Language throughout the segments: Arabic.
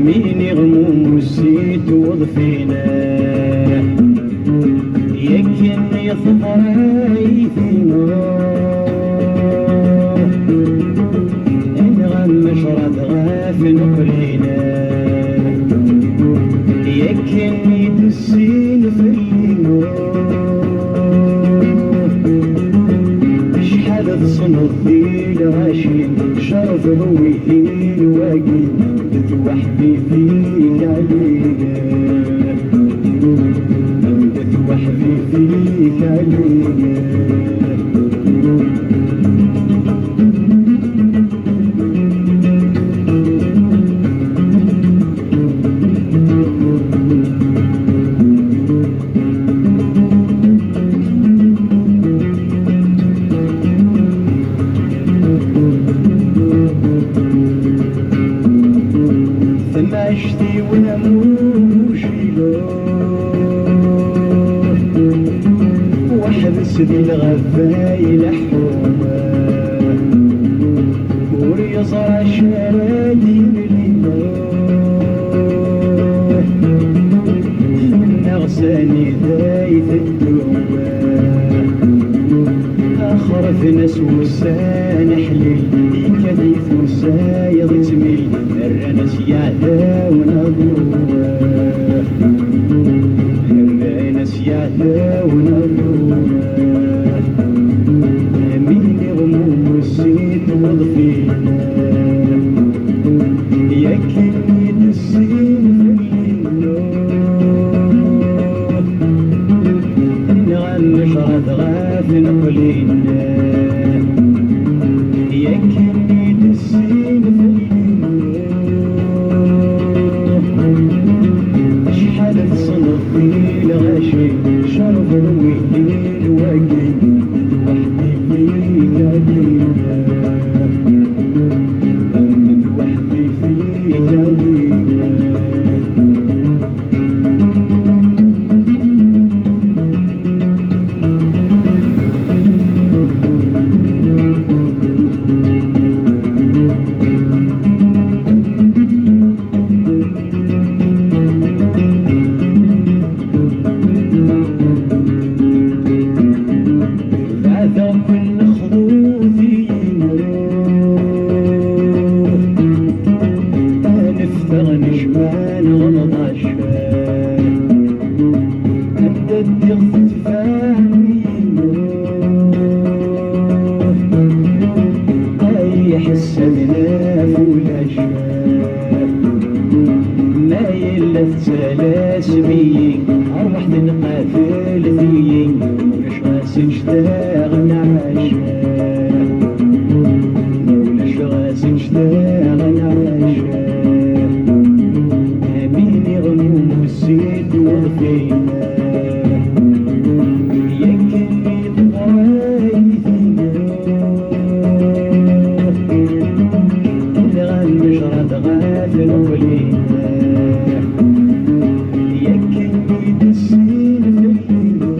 مين غموم وزيت وضفينا يكن يصبر عيثينا انغم مشرد غاف نقرينا يكن يدسين فينا شحال تصنف ذي الغاشين شرف رويثين واقين وحدي فيك عليك بدت وحدي فيك عليك عشتي ونموش وحبس ذي الغفايل حومة وريصر شرادي نغساني ذايت الدومة آخر في ناس وسان حليل يكذي فرسا يضتميل الرنس يعداون أضوه الرنس يعداون أضوه مين غموم والزيت وضفينا يكن يدسين نغم مشرد غاف نقلينا يكن يدسين شحال تصنف في الغاشي شرف الويل واقي وحدي فيك عليك وحدي فيك عليك نشمان غلط أبدت يغفت فاهمين أي حس مناف والأشياء ما يلت سلاسمين أروح نقافل فيين ولاش غاس نشتاغ عشاء ولاش غاس نشتاغ عشاء والزيت وضفينا يكن يطغايثنا الغم مشرد غافل ولينا يكن يدسين فينا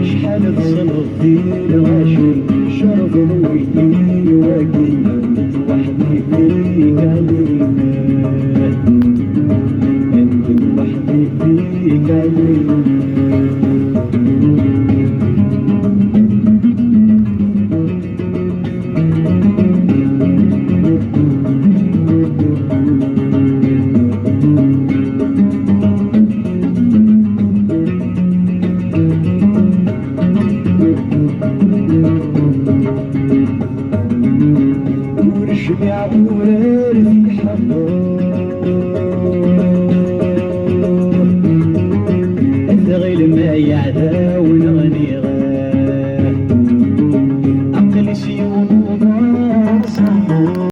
شحال تصنف ذي الغاشي شرف الويل واقي وحدي فيك عليك يعداون غنيغا